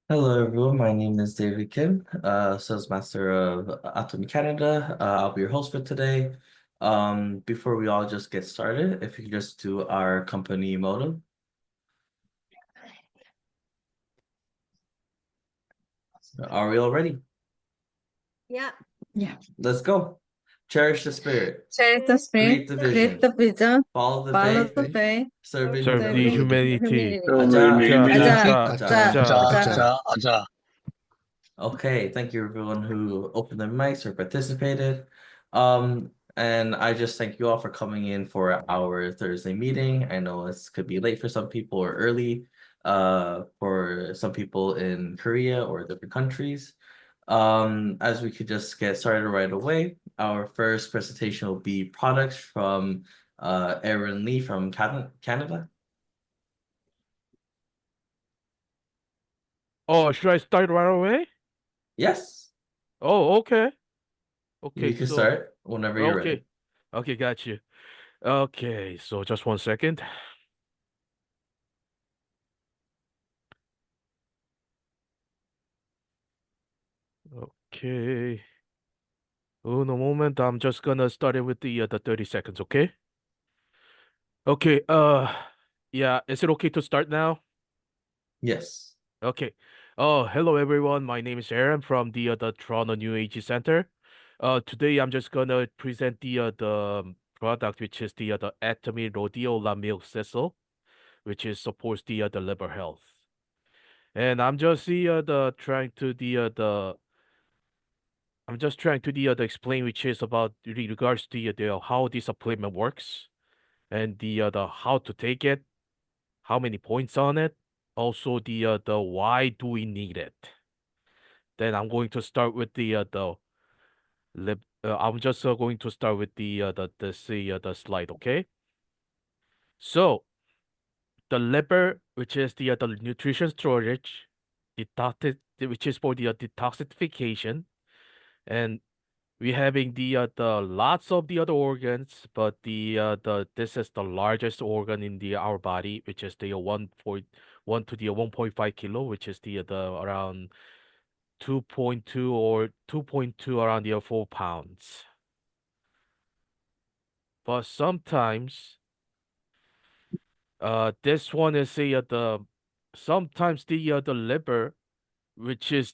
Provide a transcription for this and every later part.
Hello everyone, my name is David Kim, Sales Master of Atomy Canada. I'll be your host for today. Before we all just get started, if you could just do our company motto. Are we all ready? Yeah. Yeah. Let's go. Cherish the spirit, Share the create spirit, the create vision, the vision, follow the follow faith, the faith, serve in Serve the humility. humanity. Aja, Aja, aja, aja, aja, aja. aja. Okay, thank you everyone who opened their mics or participated. And I just thank you all for coming in for our Thursday meeting. I know it could be late for some people or early for some people in Korea or different countries. As we could just get started right away, our first presentation will be products from Erin Lee from Canada. Oh, should I start right away? Yes, Oh, okay. Okay, you can so start whenever you're ready. okay. Okay, got you. Okay, so just 1 second. Okay. Oh, no moment. I'm just gonna start it with the 30 seconds, okay? Okay, yeah, is it okay to start now? Yes. Okay. Oh, hello everyone. My name is Aaron from the Toronto New Age Center. Today I'm just gonna present the product which is the Atomy Rhodiola Milk Thistle, which is supports the liver health. And I'm just the trying to the I'm just trying to the explain which is about regards to the how the supplement works and the how to take it, how many points on it, also the why do we need it. Then I'm going to start with the lib. I'm just going to start with the slide, okay? So the liver, which is the nutrition storage, which is for the detoxification, and we having the lots of the other organs, but the this is the largest organ in the our body, which is the 1.1 to the 1.5 kilo, which is the around 2.2 or 2.2 around the 4 pounds. But sometimes this one is the sometimes the liver, which is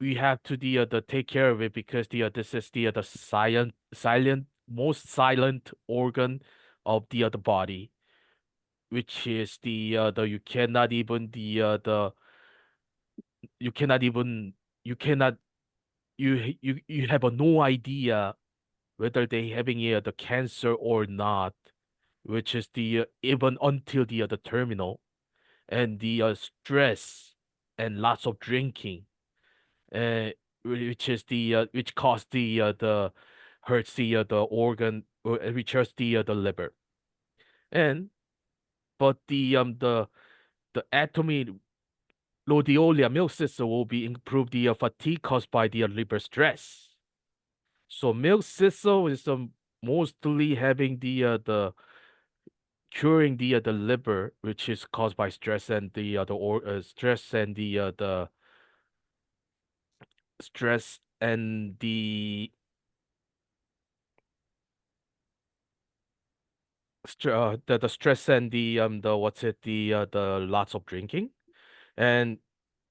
we have to the take care of it because this is the silent most silent organ of the body, which is the you cannot even the you cannot even you cannot you have no idea whether they having the cancer or not, which is the even until the terminal, and the stress and lots of drinking, uh, which is which cause the hurts the organ, which hurts the liver, and but the atomy rhodiola milk thistle will be improve the fatigue caused by the liver stress. So milk thistle is mostly having the curing the liver, which is caused by stress and stress and the stress and the stress and the what's it the lots of drinking. And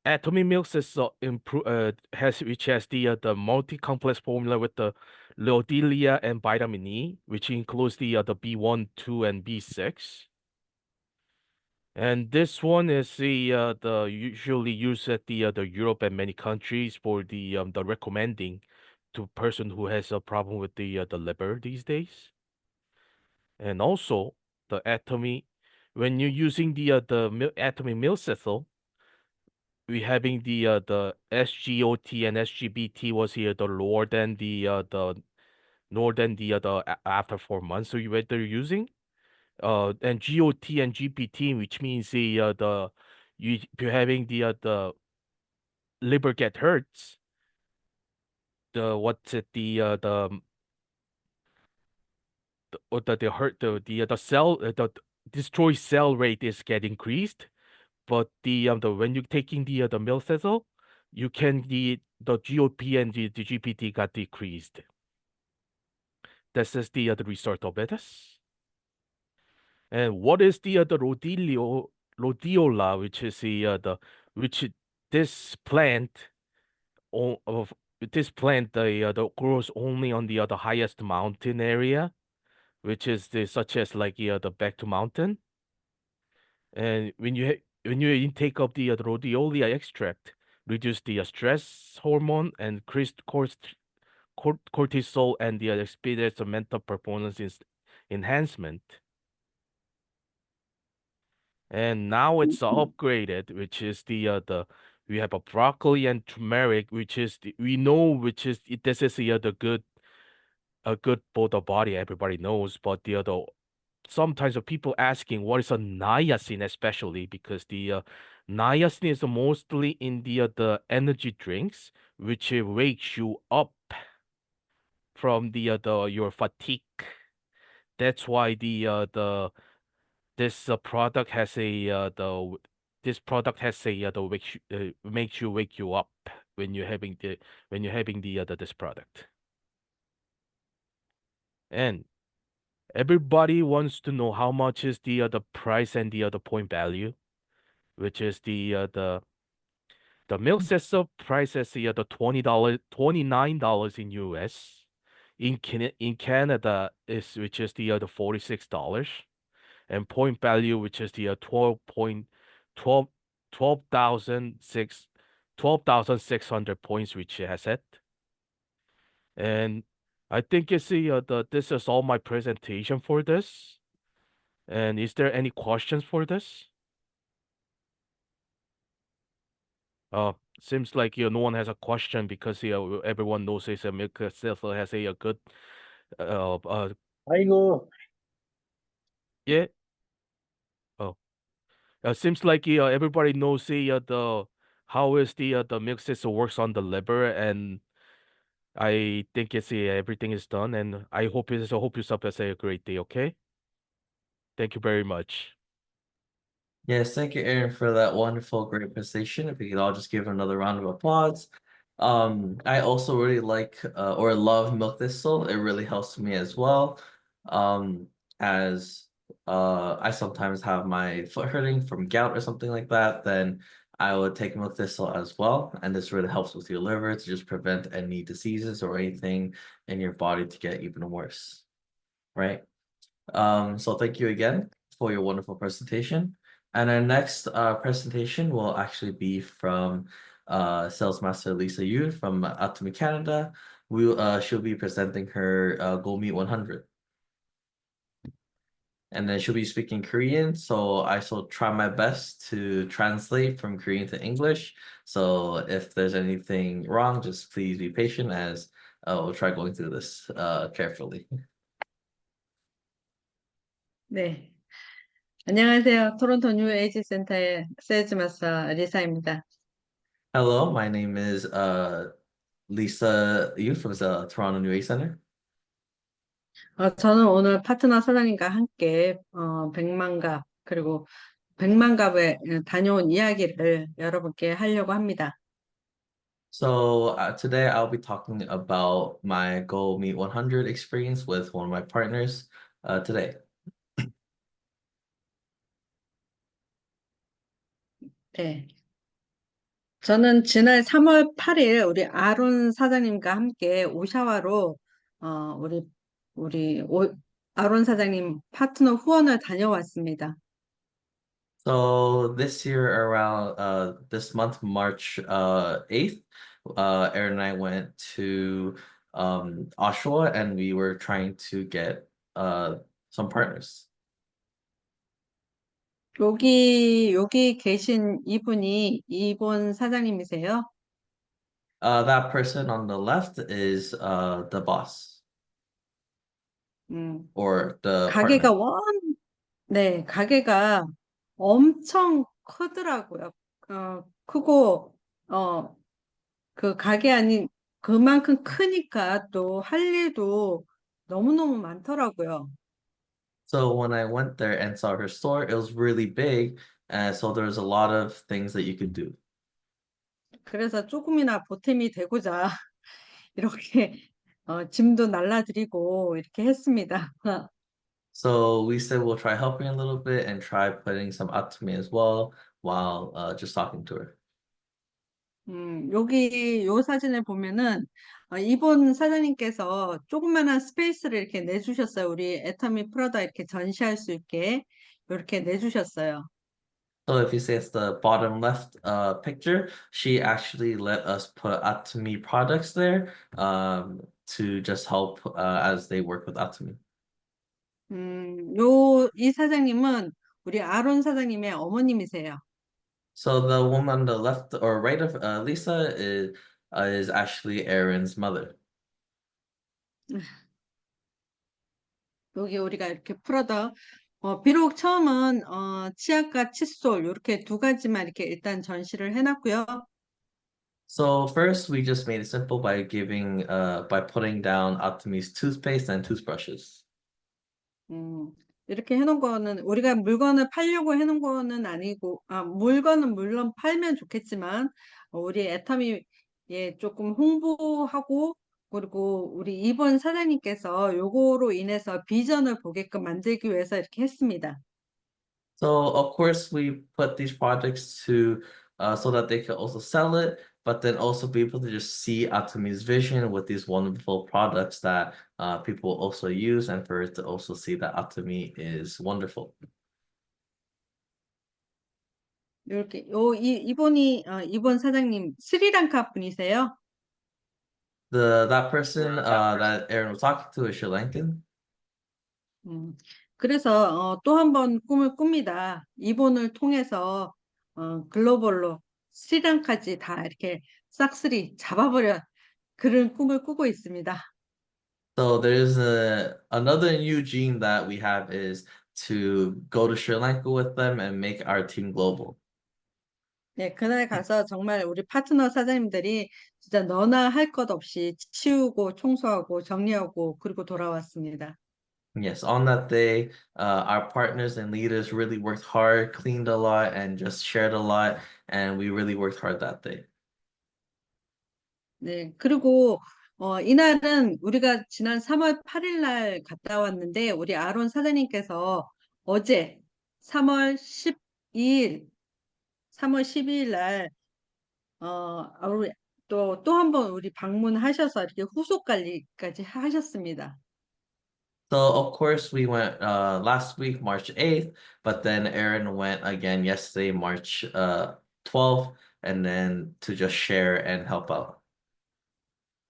Atomy Milk is improve has which has the multi-complex formula with the Lodelia and vitamin E, which includes the B1, 2, and B6. And this one is the usually used at the Europe and many countries for the recommending to person who has a problem with the liver these days. And also the atomy, when you're using the atomy milcethyl, we having the SGOT and SGBT was here the lower than the more than after 4 months. So you were they're using and GOT and GPT, which means the you're having the liver get hurts. The what's it the hurt the cell the destroy cell rate is get increased, but the when you're taking the milk thistle, you can the GOP and the GPT got decreased. This is the result of it. And what is the rhodiola, which is which this plant of this plant the grows only on the highest mountain area, which is such as like the Back to Mountain. And when you intake of the rhodiola extract, reduce the stress hormone and increase cortisol and the experience the mental performance enhancement. And now it's upgraded, which is the we have a broccoli and turmeric, which is we know which is this is the good a good for the body. Everybody knows, but the other sometimes the people asking what is a niacin, especially because the niacin is mostly in the energy drinks, which wakes you up from the your fatigue. That's why this product has a this product has a the makes you wake you up when you're having the this product. And everybody wants to know how much is the price and the point value, which is the milk thistle price is the $29 in US. In Canada is which is the $46. And point value, which is the 12,600 points, which it has it. And I think you see this is all my presentation for this. And is there any questions for this? Seems like no one has a question because everyone knows it's a milk thistle has a good 아이고, yeah. Oh. Seems like everybody knows the how is the milk thistle works on the liver, and I think it's everything is done, and I hope you have a great day. Okay, thank you very much. Yes, thank you, Aaron, for that wonderful, great presentation. If we could all just give another round of applause. I also really like or love milk thistle. It really helps me as well. As I sometimes have my foot hurting from gout or something like that, then I would take milk thistle as well. And this really helps with your liver to just prevent any diseases or anything in your body to get even worse, right? So thank you again for your wonderful presentation. And our next presentation will actually be from Sales Master Lisa Yu from Atomy Canada. She'll be presenting her Go Meet 100. And then she'll be speaking Korean, so I shall try my best to translate from Korean to English. So if there's anything wrong, just please be patient as we'll try going through this carefully. 네. 안녕하세요. 토론토 뉴 에이지 센터의 세일즈 마스터 리사입니다. Hello, my name is Lisa Yu from the Toronto New Age Center. 저는 오늘 파트너 사장님과 함께 100만 갑 그리고 100만 갑에 다녀온 이야기를 여러분께 하려고 합니다. So today I'll be talking about my Go Meet 100 experience with one of my partners today. 네. 저는 지난 3월 8일 우리 아론 사장님과 함께 오샤와로 우리 아론 사장님 파트너 후원을 다녀왔습니다. So this year around this month, March 8th, Aaron and I went to Oshawa and we were trying to get some partners. 여기 계신 이분이 이본 사장님이세요? That person on the left is the boss 음, or the 가게가 partner. 네, 가게가 엄청 크더라고요. 크고, 그 가게 아닌 그만큼 크니까 또 할 일도 너무너무 많더라고요. So when I went there and saw her store, it was really big, And so there's a lot of things that you could do. 그래서 조금이나 보탬이 되고자 이렇게 짐도 날라드리고 이렇게 했습니다. So we said we'll try helping a little bit and try putting some atomy as well while just talking to her. 여기 요 사진을 보면은 이번 사장님께서 조그마한 스페이스를 이렇게 내주셨어요. 우리 애터미 프라다 이렇게 전시할 수 있게 이렇게 내주셨어요. So if you say it's the bottom left picture, she actually let us put Atomy products there to just help as they work with Atomy. 이 사장님은 우리 아론 사장님의 어머님이세요. So the woman on the left or right of Lisa is actually Aaron's mother. 여기 우리가 이렇게 프라다 비록 처음은 치약과 칫솔 이렇게 두 가지만 이렇게 일단 전시를 해놨고요. So first we just made it simple by by putting down Atomy's toothpaste and toothbrushes. 이렇게 해놓은 거는 우리가 물건을 팔려고 해놓은 거는 아니고, 물건은 물론 팔면 좋겠지만 우리 애터미에 조금 홍보하고 그리고 우리 이번 사장님께서 요거로 인해서 비전을 보게끔 만들기 위해서 이렇게 했습니다. So of course we put these projects to so that they can also sell it, but then also be able to just see Atomy's vision with these wonderful products that people also use, and for it to also see that Atomy is wonderful. 이렇게 이번 사장님 스리랑카 분이세요? That person that Aaron was talking to is Sri Lankan. 그래서 또 한 번 꿈을 꿉니다. 이번을 통해서 글로벌로 스리랑까지 다 이렇게 싹쓸이 잡아버려 그런 꿈을 꾸고 있습니다. So there's another new gene that we have is to go to Sri Lanka with them and make our team global. 네, 그날 가서 정말 우리 파트너 사장님들이 진짜 너나 할 것 없이 치우고 청소하고 정리하고 그리고 돌아왔습니다. Yes, on that day, our partners and leaders really worked hard, cleaned a lot, and just shared a lot, and we really worked hard that day. 네, 그리고 이날은 우리가 지난 3월 8일 날 갔다 왔는데 우리 아론 사장님께서 어제 3월 12일 3월 12일 날 또 한 번 우리 방문하셔서 이렇게 후속 관리까지 하셨습니다. So of course we went last week, March 8th, but then Aaron went again yesterday, March 12th, and then to just share and help out.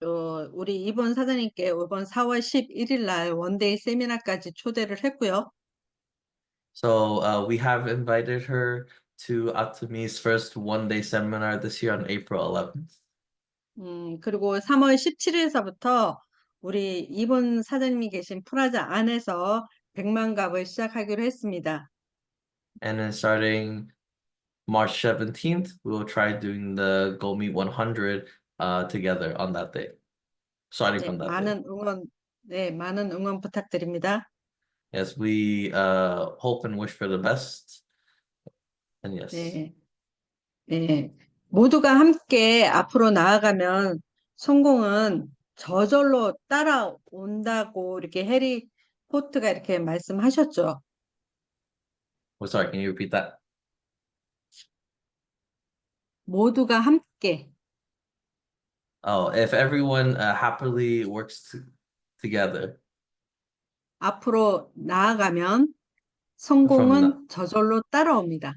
우리 이번 사장님께 이번 4월 11일 날 원데이 세미나까지 초대를 했고요. So we have invited her to Atomy's first one-day seminar this year on April 11th. 그리고 3월 17일서부터 우리 이번 사장님이 계신 프라자 안에서 100만 갑을 시작하기로 했습니다. And then starting March 17th, we will try doing the Go Meet 100 together on that day. Starting 네, from that day. 많은 응원 부탁드립니다. Yes, we hope and wish for the best. And yes. 네, 네. 모두가 함께 앞으로 나아가면 성공은 저절로 따라온다고 이렇게 해리 포트가 이렇게 말씀하셨죠. Oh, sorry, can you repeat that? 모두가 함께 Oh, if everyone happily works together. 앞으로 나아가면 성공은 저절로 따라옵니다.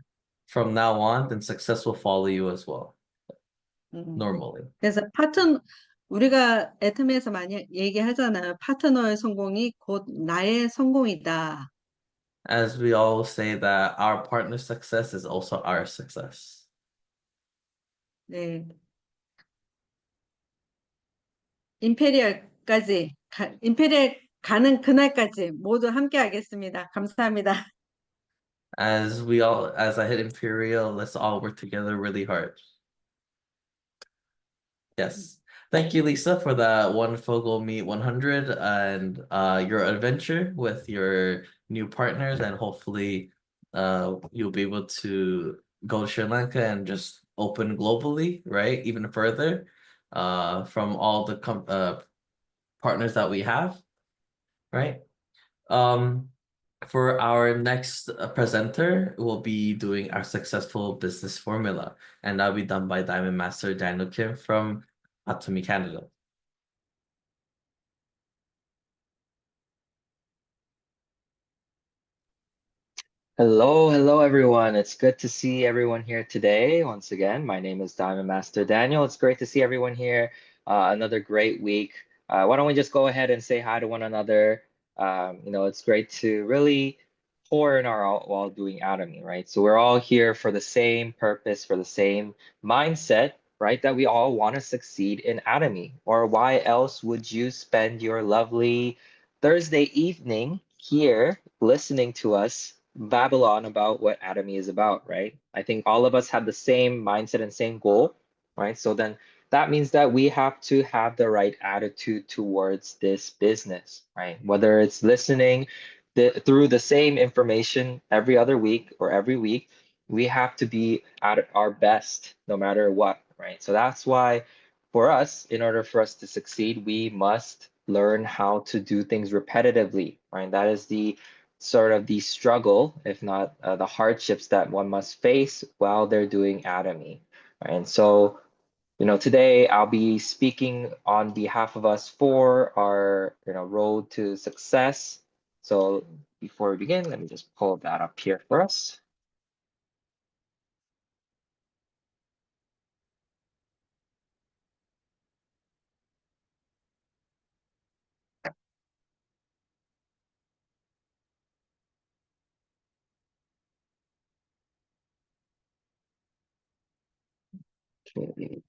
From now on, then success will follow you as well. Normally. 그래서 우리가 애터미에서 많이 얘기하잖아요. 파트너의 성공이 곧 나의 성공이다. As we all say that our partner's success is also our success. 네. 임페리얼 가는 그날까지 모두 함께 하겠습니다. 감사합니다. As I hit Imperial, let's all work together really hard. Yes. Thank you, Lisa, for that wonderful Go Meet 100 and your adventure with your new partners, and hopefully you'll be able to go to Sri Lanka and just open globally, right? Even further, from all the partners that we have, right? For our next presenter, we'll be doing our successful business formula, and that'll be done by Diamond Master Daniel Kim from Atomy Canada. Hello everyone. It's good to see everyone here today. Once again, my name is Diamond Master Daniel. It's great to see everyone here. Another great week. Why don't we just go ahead and say hi to one another? It's great to really pour in our all while doing Atomy, right? So we're all here for the same purpose, for the same mindset, right? That we all want to succeed in Atomy. Or why else would you spend your lovely Thursday evening here listening to us babble on about what Atomy is about, right? I think all of us have the same mindset and same goal, right? So then that means that we have to have the right attitude towards this business, right? Whether it's listening through the same information every other week or every week, we have to be at our best no matter what, right? So that's why for us, in order for us to succeed, we must learn how to do things repetitively, right? That is the sort of the struggle, if not the hardships that one must face while they're doing Atomy, right? And so, today I'll be speaking on behalf of us for our, road to success. So before we begin, let me just pull that up here for us. Okay.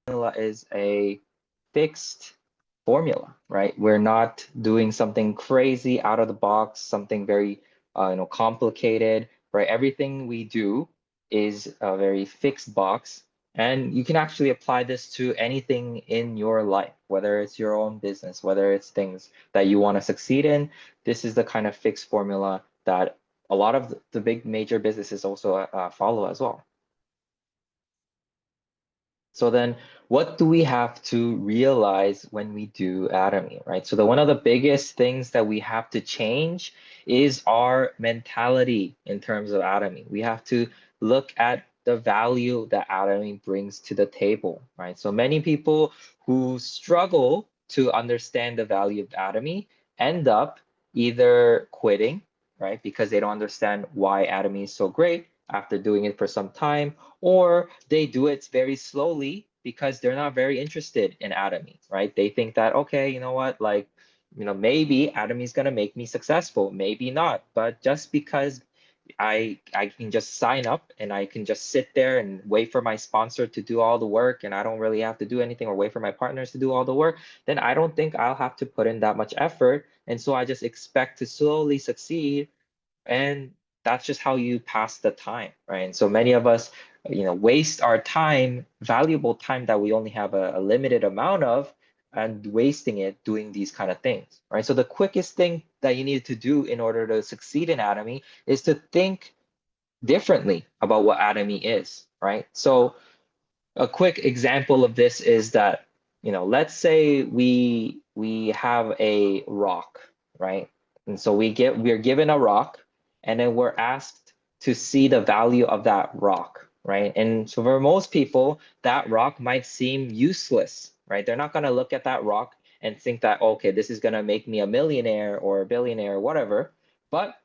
Formula is a fixed formula, right? We're not doing something crazy out of the box, something very, complicated, right? Everything we do is a very fixed box, and you can actually apply this to anything in your life, whether it's your own business, whether it's things that you want to succeed in. This is the kind of fixed formula that a lot of the big major businesses also follow as well. So then what do we have to realize when we do Atomy, right? So one of the biggest things that we have to change is our mentality in terms of Atomy. We have to look at the value that Atomy brings to the table, right? So many people who struggle to understand the value of Atomy end up either quitting, right? Because they don't understand why Atomy is so great after doing it for some time, or they do it very slowly because they're not very interested in Atomy, right? They think that, okay, you know what, like, maybe Atomy is gonna make me successful, maybe not, but just because I can just sign up and I can just sit there and wait for my sponsor to do all the work and I don't really have to do anything, or wait for my partners to do all the work, then I don't think I'll have to put in that much effort. And so I just expect to slowly succeed, and that's just how you pass the time, right? And so many of us, waste our time, valuable time that we only have a limited amount of, and wasting it doing these kind of things, right? So the quickest thing that you need to do in order to succeed in Atomy is to think differently about what Atomy is, right? So a quick example of this is that, let's say we have a rock, right? And so we're given a rock, and then we're asked to see the value of that rock, right? And so for most people, that rock might seem useless, right? They're not going to look at that rock and think that, okay, this is going to make me a millionaire or a billionaire or whatever. But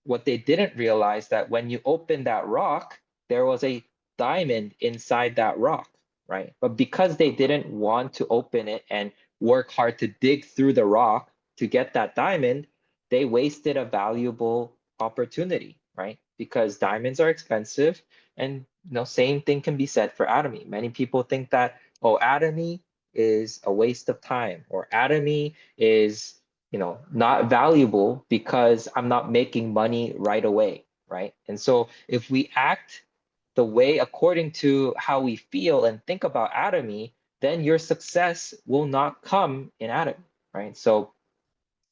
what they didn't realize, that when you open that rock, there was a diamond inside that rock, right? But because they didn't want to open it and work hard to dig through the rock to get that diamond, they wasted a valuable opportunity, right? Because diamonds are expensive, and same thing can be said for Atomy. Many people think that, oh, Atomy is a waste of time, or Atomy is, not valuable because I'm not making money right away, right? And so if we act the way according to how we feel and think about Atomy, then your success will not come in Atomy, right? So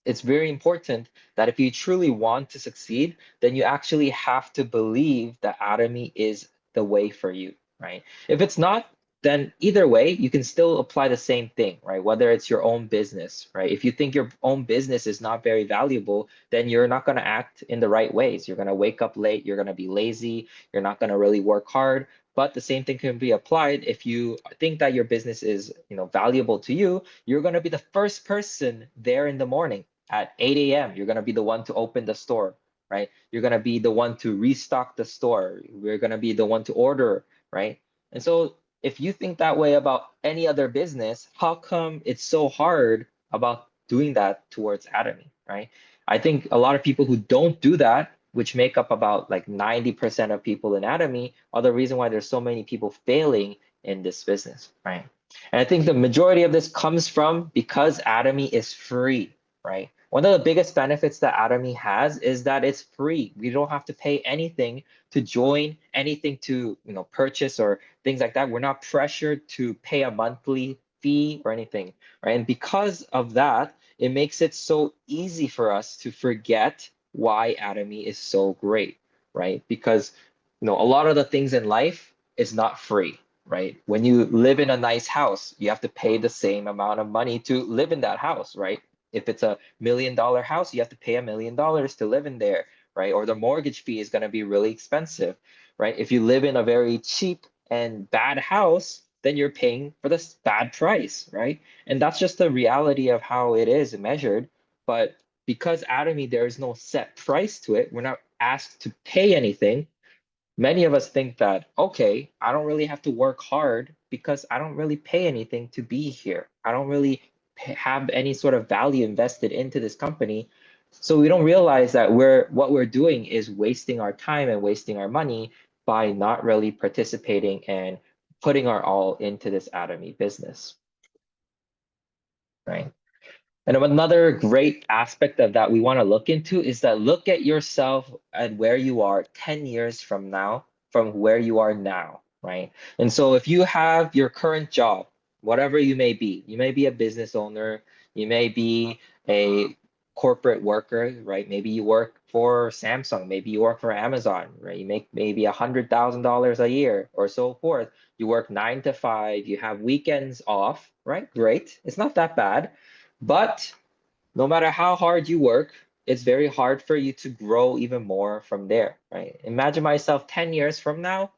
it's very important that if you truly want to succeed, then you actually have to believe that Atomy is the way for you, right? If it's not, then either way, you can still apply the same thing, right? Whether it's your own business, right? If you think your own business is not very valuable, then you're not going to act in the right ways. You're going to wake up late, you're going to be lazy, you're not going to really work hard. But the same thing can be applied if you think that your business is, valuable to you. You're going to be the first person there in the morning at 8 a.m. You're going to be the one to open the store, right? You're going to be the one to restock the store. We're going to be the one to order, right? And so if you think that way about any other business, how come it's so hard about doing that towards Atomy, right? I think a lot of people who don't do that, which make up about like 90% of people in Atomy, are the reason why there's so many people failing in this business, right? And I think the majority of this comes from because Atomy is free, right? One of the biggest benefits that Atomy has is that it's free. We don't have to pay anything to join, anything to purchase or things like that. We're not pressured to pay a monthly fee or anything, right? And because of that, it makes it so easy for us to forget why Atomy is so great, right? Because a lot of the things in life is not free, right? When you live in a nice house, you have to pay the same amount of money to live in that house, right? If it's $1 million house, you have to pay $1 million to live in there, right? Or the mortgage fee is going to be really expensive, right? If you live in a very cheap and bad house, then you're paying for this bad price, right? And that's just the reality of how it is measured. But because Atomy, there is no set price to it, we're not asked to pay anything. Many of us think that, okay, I don't really have to work hard because I don't really pay anything to be here. I don't really have any sort of value invested into this company. So we don't realize that what we're doing is wasting our time and wasting our money by not really participating and putting our all into this Atomy business, right? And another great aspect of that we want to look into is that look at yourself and where you are 10 years from now, from where you are now, right? And so if you have your current job, whatever you may be a business owner, you may be a corporate worker, right? Maybe you work for Samsung, maybe you work for Amazon, right? You make maybe $100,000 a year or so forth. You work 9 to 5, you have weekends off, right? Great. It's not that bad. But no matter how hard you work, it's very hard for you to grow even more from there, right? Imagine myself 10 years from now,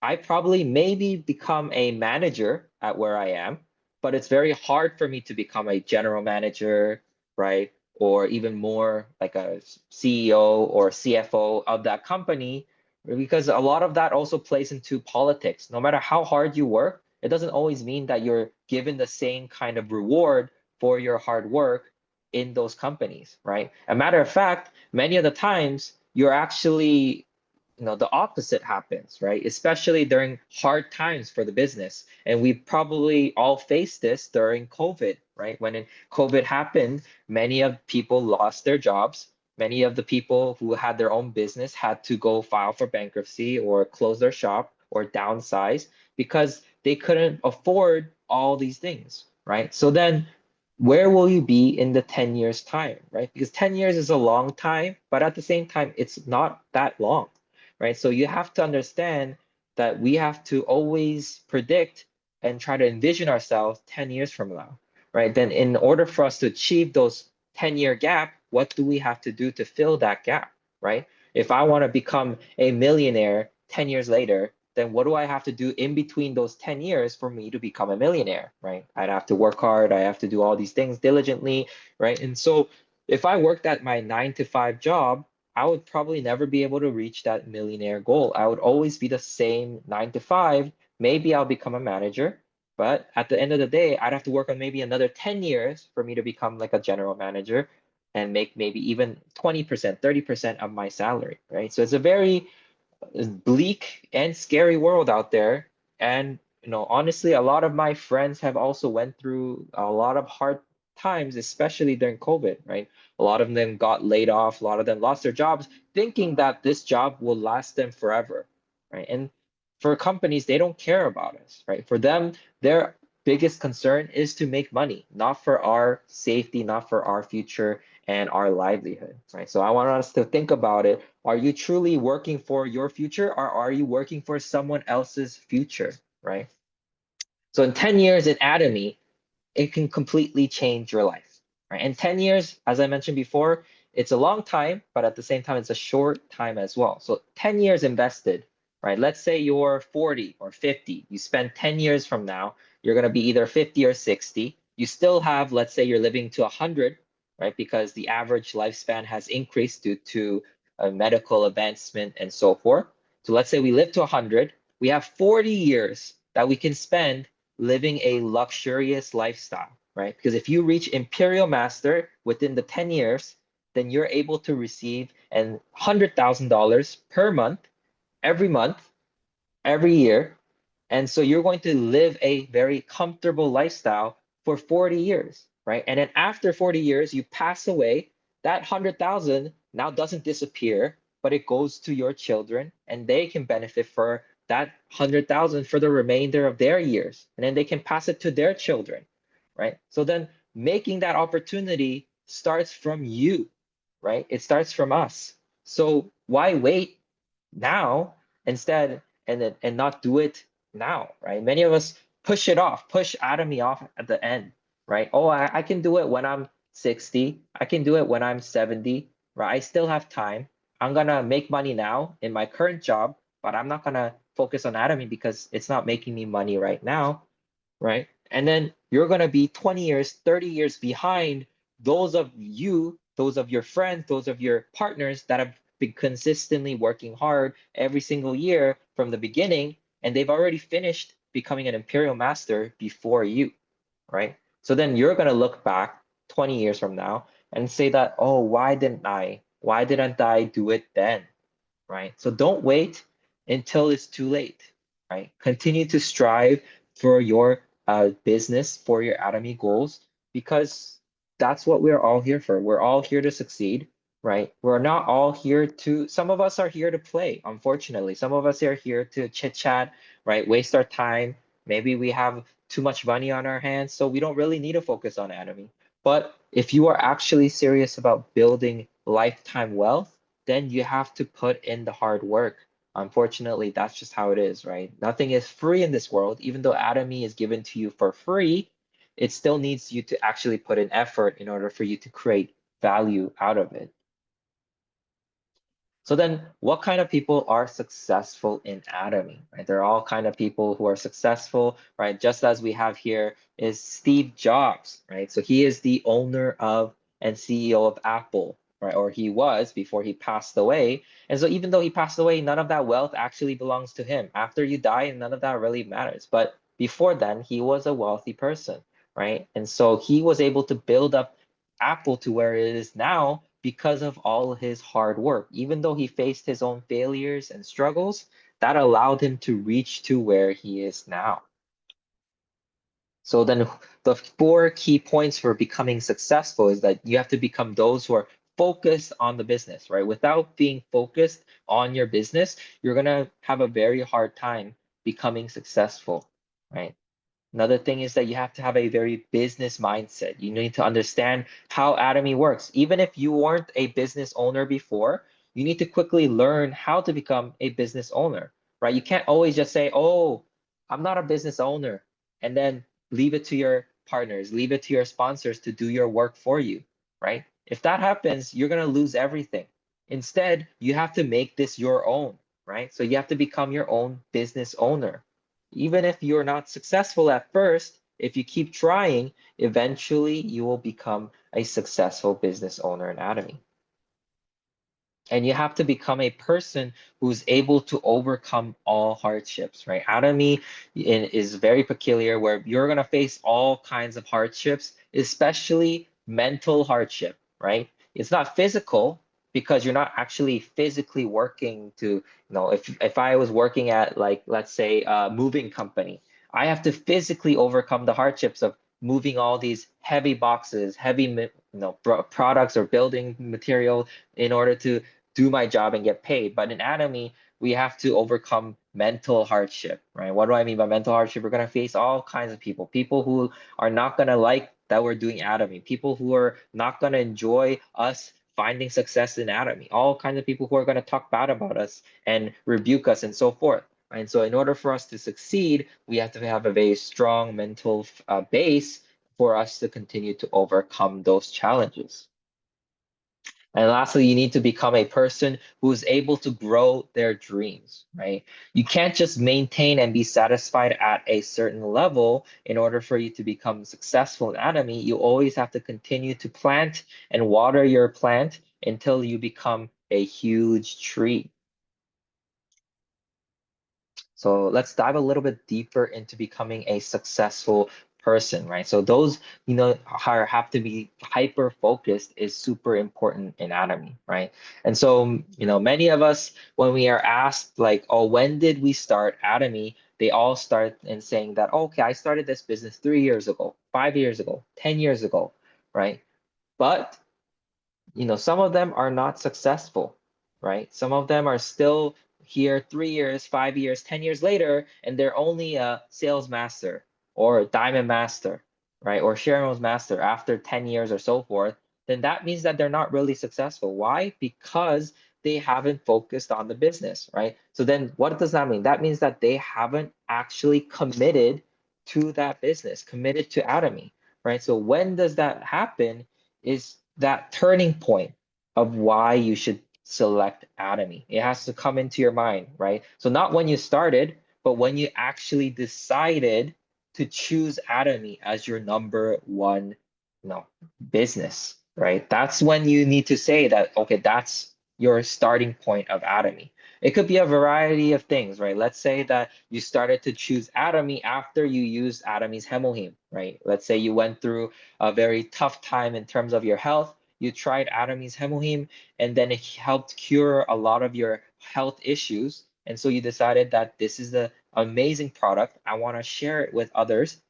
I probably maybe become a manager at where I am, but it's very hard for me to become a general manager, right? Or even more like a CEO or CFO of that company, because a lot of that also plays into politics. No matter how hard you work, it doesn't always mean that you're given the same kind of reward for your hard work in those companies, right? A matter of fact, many of the times you're actually the opposite happens, right? Especially during hard times for the business. And we probably all faced this during COVID, right? When COVID happened, many of people lost their jobs. Many of the people who had their own business had to go file for bankruptcy or close their shop or downsize because they couldn't afford all these things, right? So then where will you be in the 10 years time, right? Because 10 years is a long time, but at the same time, it's not that long, right? So you have to understand that we have to always predict and try to envision ourselves 10 years from now, right? Then in order for us to achieve those 10-year gap, what do we have to do to fill that gap, right? If I want to become a millionaire 10 years later, then what do I have to do in between those 10 years for me to become a millionaire, right? I'd have to work hard. I have to do all these things diligently, right? And so if I worked at my 9 to 5 job, I would probably never be able to reach that millionaire goal. I would always be the same 9 to 5. Maybe I'll become a manager, but at the end of the day, I'd have to work on maybe another 10 years for me to become like a general manager and make maybe even 20%, 30% of my salary, right? So it's a very bleak and scary world out there. And honestly, a lot of my friends have also went through a lot of hard times, especially during COVID, right? A lot of them got laid off, a lot of them lost their jobs, thinking that this job will last them forever, right? And for companies, they don't care about us, right? For them, their biggest concern is to make money, not for our safety, not for our future and our livelihood, right? So I want us to think about it. Are you truly working for your future, or are you working for someone else's future, right? So in 10 years in Atomy, it can completely change your life, right? And 10 years, as I mentioned before, it's a long time, but at the same time, it's a short time as well. So 10 years invested, right? Let's say you're 40 or 50. You spend 10 years from now, you're going to be either 50 or 60. You still have, let's say you're living to 100, right? Because the average lifespan has increased due to medical advancement and so forth. So let's say we live to 100. We have 40 years that we can spend living a luxurious lifestyle, right? Because if you reach Imperial Master within the 10 years, then you're able to receive $100,000 per month, every year. And so you're going to live a very comfortable lifestyle for 40 years, right? And then after 40 years, you pass away, that 100,000 now doesn't disappear, but it goes to your children and they can benefit for that 100,000 for the remainder of their years. And then they can pass it to their children, right? So then making that opportunity starts from you, right? It starts from us. So why wait now instead and not do it now, right? Many of us push it off, push Atomy off at the end, right? Oh, I can do it when I'm 60. I can do it when I'm 70, right? I still have time. I'm gonna make money now in my current job, but I'm not gonna focus on Atomy because it's not making me money right now, right? And then you're gonna be 20 years, 30 years behind those of you, those of your friends, those of your partners that have been consistently working hard every single year from the beginning, and they've already finished becoming an Imperial Master before you, right? So then you're gonna look back 20 years from now and say that, oh, why didn't I? Why didn't I do it then? Right? So don't wait until it's too late, right? Continue to strive for your business, for your Atomy goals, because that's what we're all here for. We're all here to succeed, right? We're not all here to, some of us are here to play, unfortunately. Some of us are here to chit chat, right? Waste our time. Maybe we have too much money on our hands, so we don't really need to focus on Atomy. But if you are actually serious about building lifetime wealth, then you have to put in the hard work. Unfortunately, that's just how it is, right? Nothing is free in this world. Even though Atomy is given to you for free, it still needs you to actually put in effort in order for you to create value out of it. So then what kind of people are successful in Atomy, right? They're all kind of people who are successful, right? Just as we have here is Steve Jobs, right? So he is the owner of and CEO of Apple, right? Or he was before he passed away. And so even though he passed away, none of that wealth actually belongs to him. After you die, none of that really matters. But before then, he was a wealthy person, right? And so he was able to build up Apple to where it is now because of all his hard work. Even though he faced his own failures and struggles, that allowed him to reach to where he is now. So then the 4 key points for becoming successful is that you have to become those who are focused on the business, right? Without being focused on your business, you're gonna have a very hard time becoming successful, right? Another thing is that you have to have a very business mindset. You need to understand how Atomy works. Even if you weren't a business owner before, you need to quickly learn how to become a business owner, right? You can't always just say, oh, I'm not a business owner, and then leave it to your partners, leave it to your sponsors to do your work for you, right? If that happens, you're going to lose everything. Instead, you have to make this your own, right? So you have to become your own business owner. Even if you're not successful at first, if you keep trying, eventually you will become a successful business owner in Atomy. And you have to become a person who's able to overcome all hardships, right? Atomy is very peculiar where you're going to face all kinds of hardships, especially mental hardship, right? It's not physical because you're not actually physically working to, if I was working at, like, let's say a moving company, I have to physically overcome the hardships of moving all these heavy boxes, heavy products or building material in order to do my job and get paid. But in Atomy, we have to overcome mental hardship, right? What do I mean by mental hardship? We're going to face all kinds of people who are not going to like that we're doing Atomy, people who are not going to enjoy us finding success in Atomy, all kinds of people who are going to talk bad about us and rebuke us and so forth. And so in order for us to succeed, we have to have a very strong mental base for us to continue to overcome those challenges. And lastly, you need to become a person who is able to grow their dreams, right? You can't just maintain and be satisfied at a certain level in order for you to become successful in Atomy. You always have to continue to plant and water your plant until you become a huge tree. So let's dive a little bit deeper into becoming a successful person, right? So those, have to be hyper focused is super important in Atomy, right? And so, many of us, when we are asked like, oh, when did we start Atomy? They all start in saying that, oh, okay, I started this business 3 years ago, 5 years ago, 10 years ago, right? But, some of them are not successful, right? Some of them are still here 3 years, 5 years, 10 years later, and they're only a sales master or a diamond master, right? Or Sharon's master after 10 years or so forth. Then that means that they're not really successful. Why? Because they haven't focused on the business, right? So then what does that mean? That means that they haven't actually committed to that business, committed to Atomy, right? So when does that happen is that turning point of why you should select Atomy. It has to come into your mind, right? So not when you started, but when you actually decided to choose Atomy as your number one, business, right? That's when you need to say that, okay, that's your starting point of Atomy. It could be a variety of things, right? Let's say that you started to choose Atomy after you used Atomy's Hemoheme, right? Let's say you went through a very tough time in terms of your health. You tried Atomy's Hemoheme, and then it helped cure a lot of your health issues. And so you decided that this is the amazing product. I want to share it with others.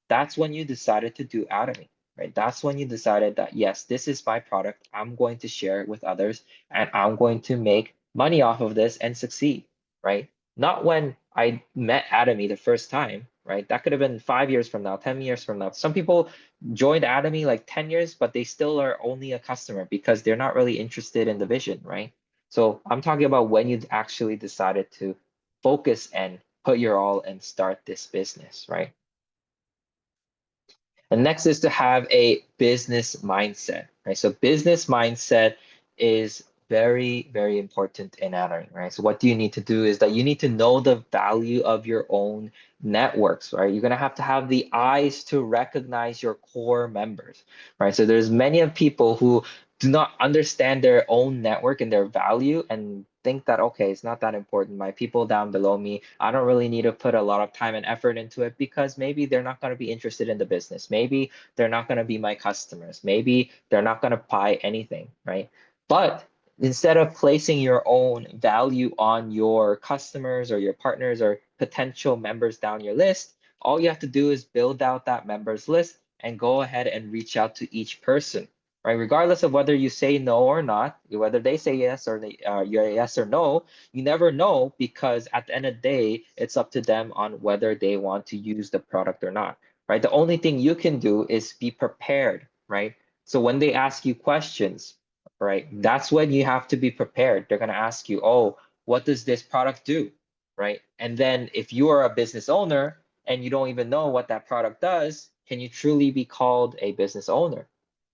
That's when you decided to do Atomy, right? That's when you decided that, yes, this is my product. I'm going to share it with others, and I'm going to make money off of this and succeed, right? Not when I met Atomy the first time, right? That could have been 5 years from now, 10 years from now. Some people joined Atomy like 10 years, but they still are only a customer because they're not really interested in the vision, right? So I'm talking about when you actually decided to focus and put your all and start this business, right? And next is to have a business mindset, right? So business mindset is very, very important in Atomy, right? So what do you need to do is that you need to know the value of your own networks, right? You're going to have the eyes to recognize your core members, right? So there's many of people who do not understand their own network and their value and think that, okay, it's not that important. My people down below me, I don't really need to put a lot of time and effort into it because maybe they're not going to be interested in the business. Maybe they're not going to be my customers. Maybe they're not going to buy anything, right? But instead of placing your own value on your customers or your partners or potential members down your list, all you have to do is build out that members list and go ahead and reach out to each person, right? Regardless of whether you say no or not, whether they say yes or you're yes or no, you never know because at the end of the day, it's up to them on whether they want to use the product or not, right? The only thing you can do is be prepared, right? So when they ask you questions, right, that's when you have to be prepared. They're going to ask you, oh, what does this product do, right? And then if you are a business owner and you don't even know what that product does, can you truly be called a business owner,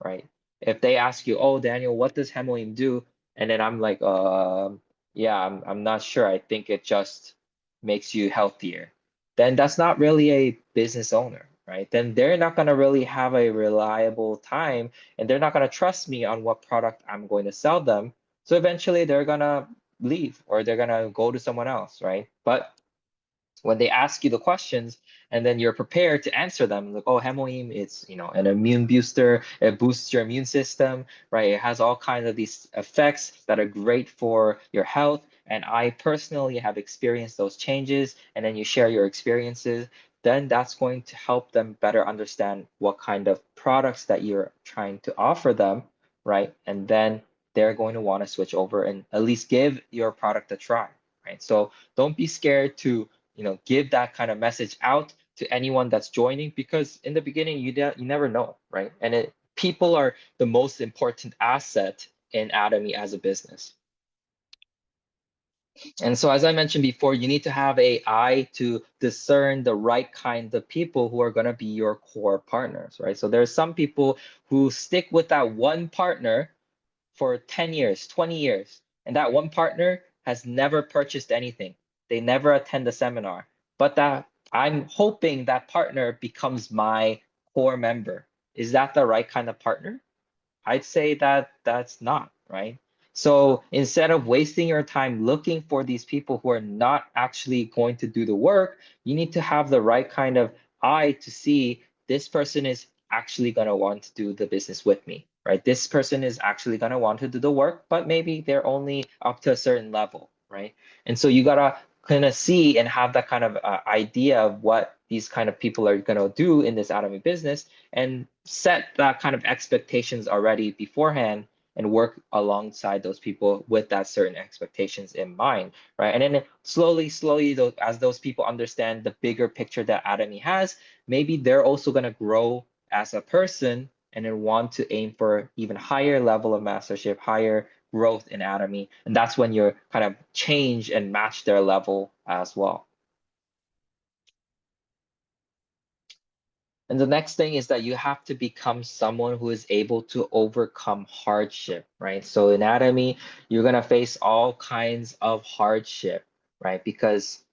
right? If they ask you, oh, Daniel, what does Hemoheme do? And then I'm like, yeah, I'm not sure. I think it just makes you healthier. Then that's not really a business owner, right? Then they're not going to really have a reliable time and they're not going to trust me on what product I'm going to sell them. So eventually they're going to leave or they're going to go to someone else, right? But when they ask you the questions and then you're prepared to answer them, like, oh, Hemoheme, it's an immune booster, it boosts your immune system, right? It has all kinds of these effects that are great for your health. And I personally have experienced those changes, and then you share your experiences, then that's going to help them better understand what kind of products that you're trying to offer them, right? And then they're going to want to switch over and at least give your product a try, right? So don't be scared to, give that kind of message out to anyone that's joining, because in the beginning you never know, right? And people are the most important asset in Atomy as a business. And so, as I mentioned before, you need to have an eye to discern the right kind of people who are going to be your core partners, right? So there's some people who stick with that one partner for 10 years, 20 years, and that one partner has never purchased anything. They never attend a seminar, but that I'm hoping that partner becomes my core member. Is that the right kind of partner? I'd say that that's not, right? So instead of wasting your time looking for these people who are not actually going to do the work, you need to have the right kind of eye to see this person is actually going to want to do the business with me, right? This person is actually going to want to do the work, but maybe they're only up to a certain level, right? And so you got to kind of see and have that kind of idea of what these kind of people are going to do in this Atomy business, and set that kind of expectations already beforehand and work alongside those people with that certain expectations in mind, right? And then slowly, as those people understand the bigger picture that Atomy has, maybe they're also going to grow as a person and then want to aim for even higher level of mastership, higher growth in Atomy. And that's when you kind of change and match their level as well. And the next thing is that you have to become someone who is able to overcome hardship, right? So in Atomy, you're going to face all kinds of hardship, right? Because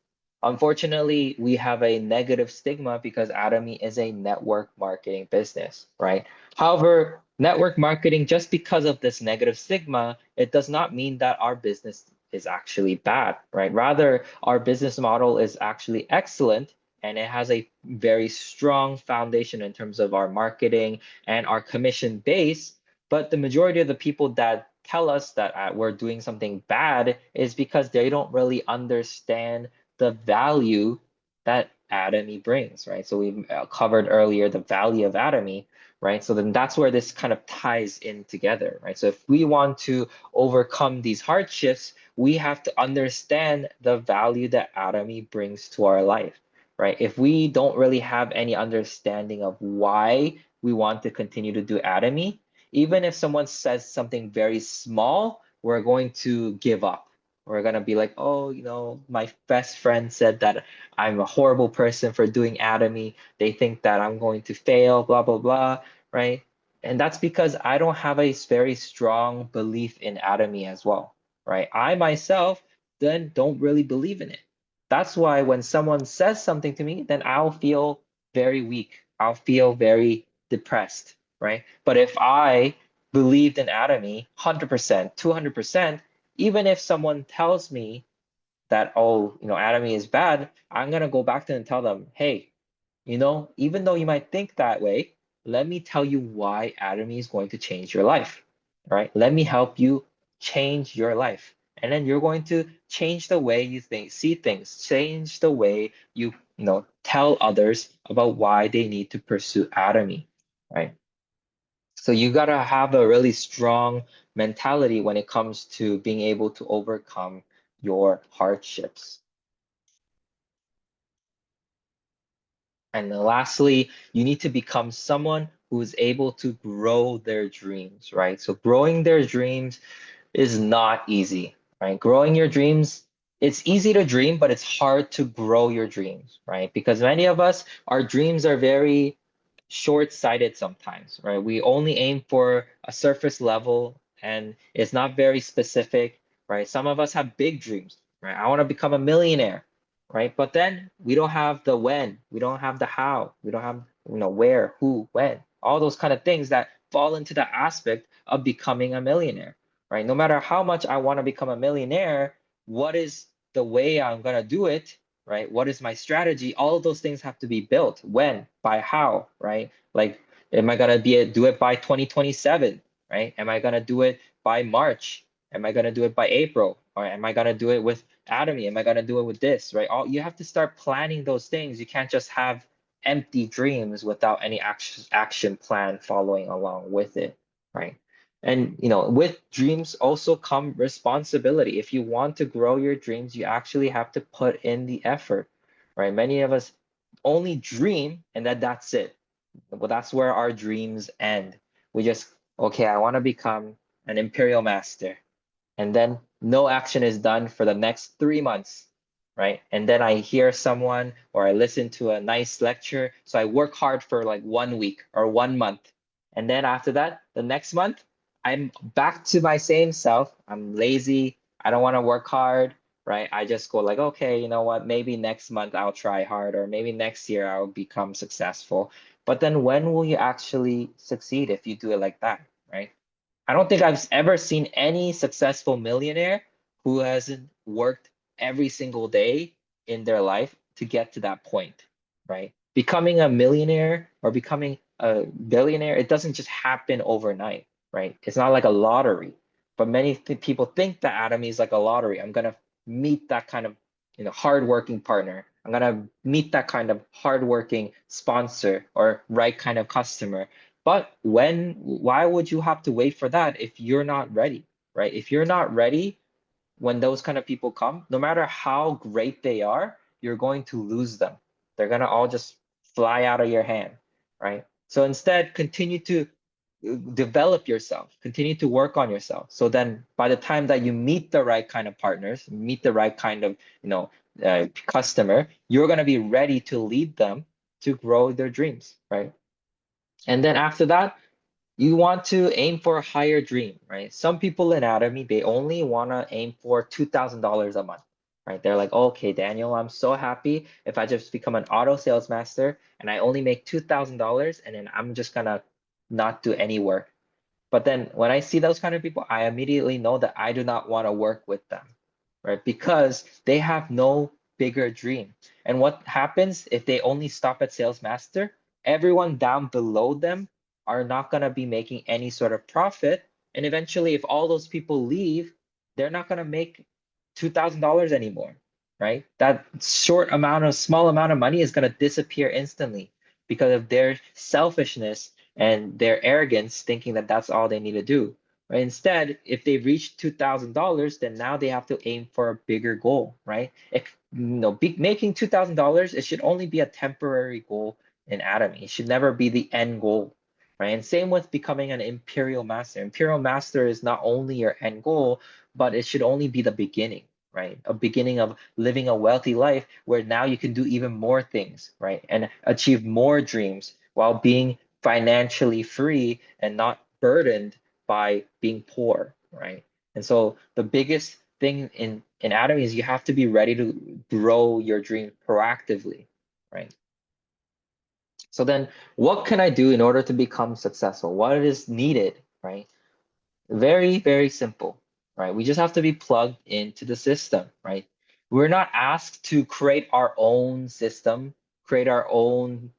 unfortunately, we have a negative stigma because Atomy is a network marketing business, right? However, network marketing, just because of this negative stigma, it does not mean that our business is actually bad, right? Rather, our business model is actually excellent, and it has a very strong foundation in terms of our marketing and our commission base. But the majority of the people that tell us that we're doing something bad is because they don't really understand the value that Atomy brings, right? So we covered earlier the value of Atomy, right? So then that's where this kind of ties in together, right? So if we want to overcome these hardships, we have to understand the value that Atomy brings to our life, right? If we don't really have any understanding of why we want to continue to do Atomy, even if someone says something very small, we're going to give up. We're going to be like, oh, my best friend said that I'm a horrible person for doing Atomy. They think that I'm going to fail, blah, blah, blah, right? And that's because I don't have a very strong belief in Atomy as well, right? I myself then don't really believe in it. That's why when someone says something to me, then I'll feel very weak. I'll feel very depressed, right? But if I believed in Atomy 100%, 200%, even if someone tells me that, oh, Atomy is bad, I'm going to go back to them and tell them, hey, even though you might think that way, let me tell you why Atomy is going to change your life, right? Let me help you change your life. And then you're going to change the way you see things, change the way you tell others about why they need to pursue Atomy, right? So you got to have a really strong mentality when it comes to being able to overcome your hardships. And then lastly, you need to become someone who is able to grow their dreams, right? So growing their dreams is not easy, right? Growing your dreams, it's easy to dream, but it's hard to grow your dreams, right? Because many of us, our dreams are very short-sighted sometimes, right? We only aim for a surface level and it's not very specific, right? Some of us have big dreams, right? I want to become a millionaire, right? But then we don't have the when, we don't have the how, we don't have, where, who, when, all those kind of things that fall into the aspect of becoming a millionaire, right? No matter how much I want to become a millionaire, what is the way I'm going to do it, right? What is my strategy? All of those things have to be built. When, by how, right? Like, am I going to do it by 2027, right? Am I going to do it by March? Am I going to do it by April? Or am I gonna do it with Atomy? Am I gonna do it with this, right? You have to start planning those things. You can't just have empty dreams without any action plan following along with it, right? And with dreams also come responsibility. If you want to grow your dreams, you actually have to put in the effort, right? Many of us only dream and that's it. Well, that's where our dreams end. We just, okay, I want to become an imperial master. And then no action is done for the next 3 months, right? And then I hear someone or I listen to a nice lecture. So I work hard for like 1 week or 1 month. And then after that, the next month, I'm back to my same self. I'm lazy. I don't want to work hard, right? I just go like, okay, you know what? Maybe next month I'll try hard, or maybe next year I'll become successful. But then when will you actually succeed if you do it like that, right? I don't think I've ever seen any successful millionaire who hasn't worked every single day in their life to get to that point, right? Becoming a millionaire or becoming a billionaire, it doesn't just happen overnight, right? It's not like a lottery. But many people think that Atomy is like a lottery. I'm gonna meet that kind of hardworking partner. I'm gonna meet that kind of hardworking sponsor or right kind of customer. But why would you have to wait for that if you're not ready, right? If you're not ready when those kind of people come, no matter how great they are, you're going to lose them. They're gonna all just fly out of your hand, right? So instead, continue to develop yourself, continue to work on yourself. So then by the time that you meet the right kind of partners, meet the right kind of, customer, you're gonna be ready to lead them to grow their dreams, right? And then after that, you want to aim for a higher dream, right? Some people in Atomy, they only want to aim for $2,000 a month, right? They're like, okay, Daniel, I'm so happy if I just become an auto sales master and I only make $2,000 and then I'm just gonna not do any work. But then when I see those kind of people, I immediately know that I do not want to work with them, right? Because they have no bigger dream. And what happens if they only stop at sales master? Everyone down below them are not going to be making any sort of profit. And eventually, if all those people leave, they're not going to make $2,000 anymore, right? That small amount of money is going to disappear instantly because of their selfishness and their arrogance, thinking that that's all they need to do. Right? Instead, if they reach $2,000, then now they have to aim for a bigger goal, right? Making $2,000, it should only be a temporary goal in Atomy. It should never be the end goal, right? And same with becoming an Imperial Master. Imperial Master is not only your end goal, but it should only be the beginning, right? A beginning of living a wealthy life where now you can do even more things, right? And achieve more dreams while being financially free and not burdened by being poor, right? And so the biggest thing in Atomy is you have to be ready to grow your dream proactively, right? So then what can I do in order to become successful? What is needed, right? Very, very simple, right? We just have to be plugged into the system, right? We're not asked to create our own system, create our own,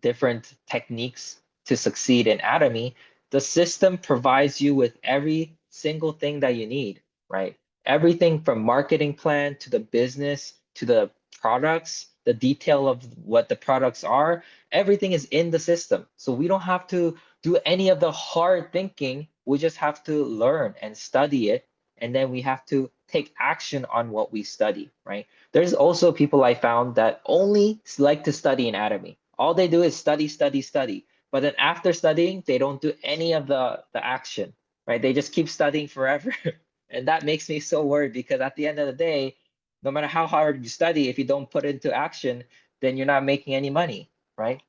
different techniques to succeed in Atomy. The system provides you with every single thing that you need, right? Everything from marketing plan to the business to the products, the detail of what the products are, everything is in the system. So we don't have to do any of the hard thinking. We just have to learn and study it. And then we have to take action on what we study, right? There's also people I found that only like to study in Atomy. All they do is study, study, study. But then after studying, they don't do any of the action, right? They just keep studying forever. And that makes me so worried because at the end of the day, no matter how hard you study, if you don't put it into action, then you're not making any money, right?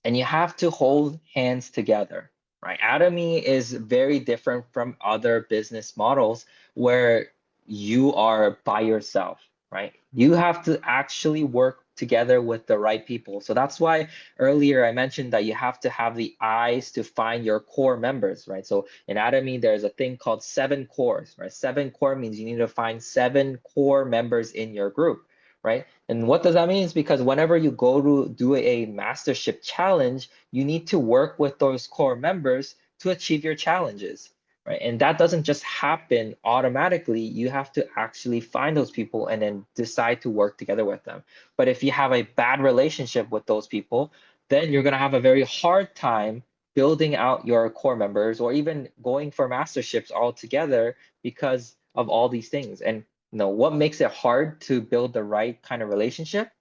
And you have to hold hands together, right? Atomy is very different from other business models where you are by yourself, right? You have to actually work together with the right people. So that's why earlier I mentioned that you have to have the eyes to find your core members, right? So in Atomy, there's a thing called 7 cores, right? 7 core means you need to find 7 core members in your group, right? And what does that mean? Is because whenever you go to do a mastership challenge, you need to work with those core members to achieve your challenges. right? And that doesn't just happen automatically. You have to actually find those people and then decide to work together with them. But if you have a bad relationship with those people, then you're going to have a very hard time building out your core members or even going for masterships altogether because of all these things. And what makes it hard to build the right kind of relationship?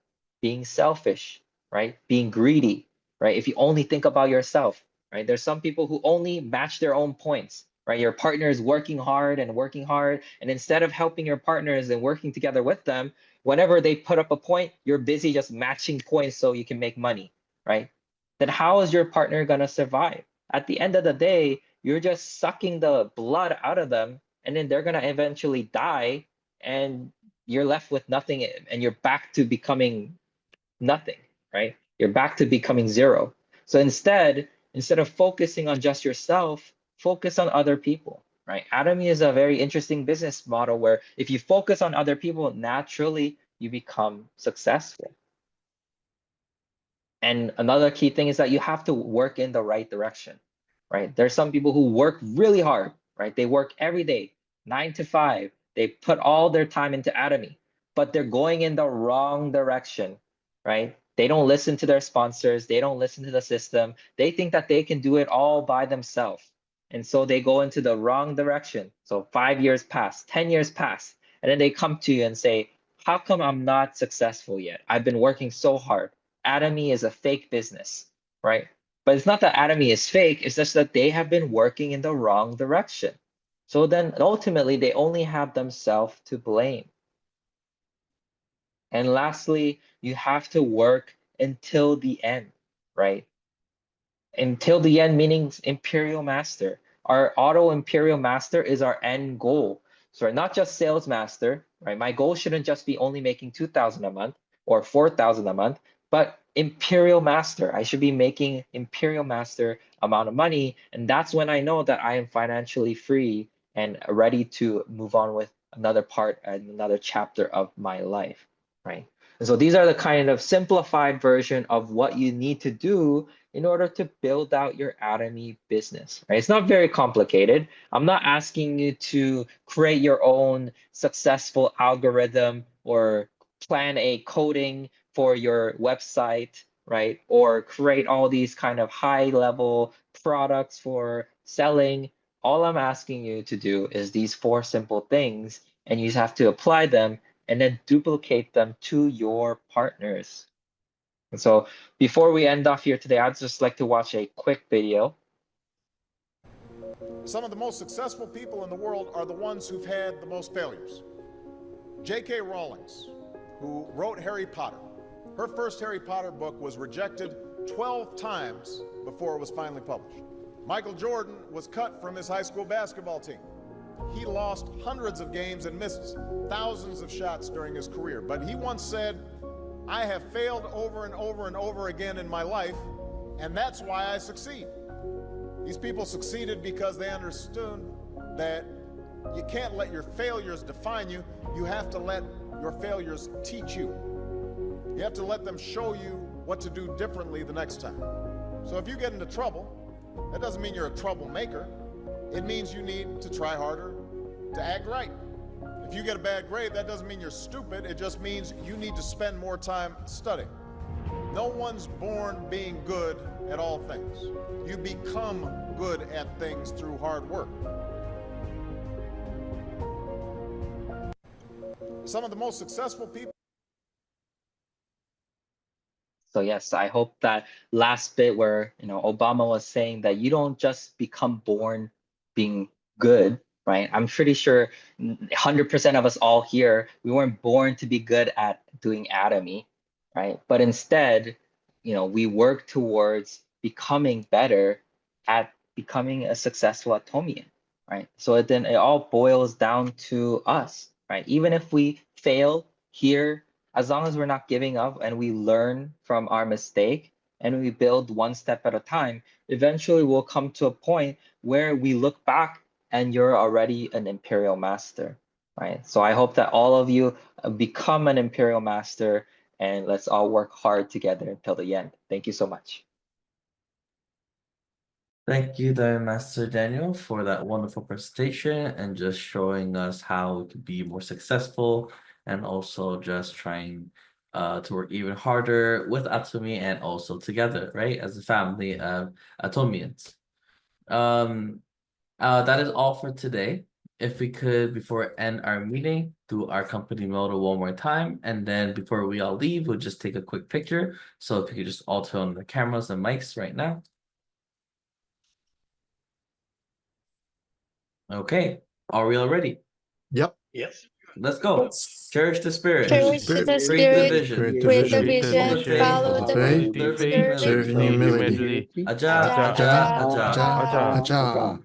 Being selfish, right? Being greedy, right? If you only think about yourself, right? There's some people who only match their own points, right? Your partner is working hard, and instead of helping your partners and working together with them, whenever they put up a point, you're busy just matching points so you can make money, right? Then how is your partner gonna survive? At the end of the day, you're just sucking the blood out of them, and then they're gonna eventually die, and you're left with nothing, and you're back to becoming nothing, right? You're back to becoming zero. So instead of focusing on just yourself, focus on other people, right? Atomy is a very interesting business model where if you focus on other people, naturally you become successful. And another key thing is that you have to work in the right direction, right? There's some people who work really hard, right? They work every day, 9 to 5. They put all their time into Atomy, but they're going in the wrong direction, right? They don't listen to their sponsors. They don't listen to the system. They think that they can do it all by themselves. And so they go into the wrong direction. So 5 years pass, 10 years pass, and then they come to you and say, how come I'm not successful yet? I've been working so hard. Atomy is a fake business, right? But it's not that Atomy is fake, it's just that they have been working in the wrong direction. So then ultimately, they only have themselves to blame. And lastly, you have to work until the end, right? Until the end, meaning Imperial Master. Our auto Imperial Master is our end goal. So we're not just Sales Master, right? My goal shouldn't just be only making 2,000 a month or 4,000 a month, but Imperial Master. I should be making Imperial Master amount of money. And that's when I know that I am financially free and ready to move on with another part and another chapter of my life, right? And so these are the kind of simplified version of what you need to do in order to build out your Atomy business, right? It's not very complicated. I'm not asking you to create your own successful algorithm or plan a coding for your website, right? Or create all these kind of high level products for selling. All I'm asking you to do is these 4 simple things, and you just have to apply them and then duplicate them to your partners. And so before we end off here today, I'd just like to watch a quick video. Some of the most successful people in the world are the ones who've had the most failures. J.K. Rowling, who wrote Harry Potter, her first Harry Potter book was rejected 12 times before it was finally published. Michael Jordan was cut from his high school basketball team. He lost hundreds of games and missed thousands of shots during his career, but he once said, I have failed over and over and over again in my life, and that's why I succeed. These people succeeded because they understood that you can't let your failures define you. You have to let your failures teach you. You have to let them show you what to do differently the next time. So if you get into trouble, that doesn't mean you're a troublemaker. It means you need to try harder to act right. If you get a bad grade, that doesn't mean you're stupid. It just means you need to spend more time studying. No one's born being good at all things. You become good at things through hard work. Some of the most successful people. So yes, I hope that last bit where Obama was saying that you don't just become born being good, right? I'm pretty sure 100% of us all here, we weren't born to be good at doing Atomy, right? But instead, we work towards becoming better at becoming a successful Atomian, right? So then it all boils down to us, right? Even if we fail here, as long as we're not giving up and we learn from our mistake and we build one step at a time, eventually we'll come to a point where we look back and you're already an Imperial Master, right? So I hope that all of you become an Imperial Master, and let's all work hard together until the end. Thank you so much. Thank you, the Master Daniel, for that wonderful presentation and just showing us how we could be more successful and also just trying to work even harder with Atomy and also together, right, as a family of Atomians. That is all for today. If we could, before we end our meeting, do our company motto one more time, and then before we all leave, we'll just take a quick picture. So if you could just all turn on the cameras and mics right now. Okay, are we all ready? Yep. Yes. Let's go. Cherish the spirit. Cherish Spirit. the Create the spirit, vision. create the Vision. vision, faith, follow follow the faith, faith, serve in serve in serve in humility. humility. Aja, Aja, aja, aja, aja. aja. Aja.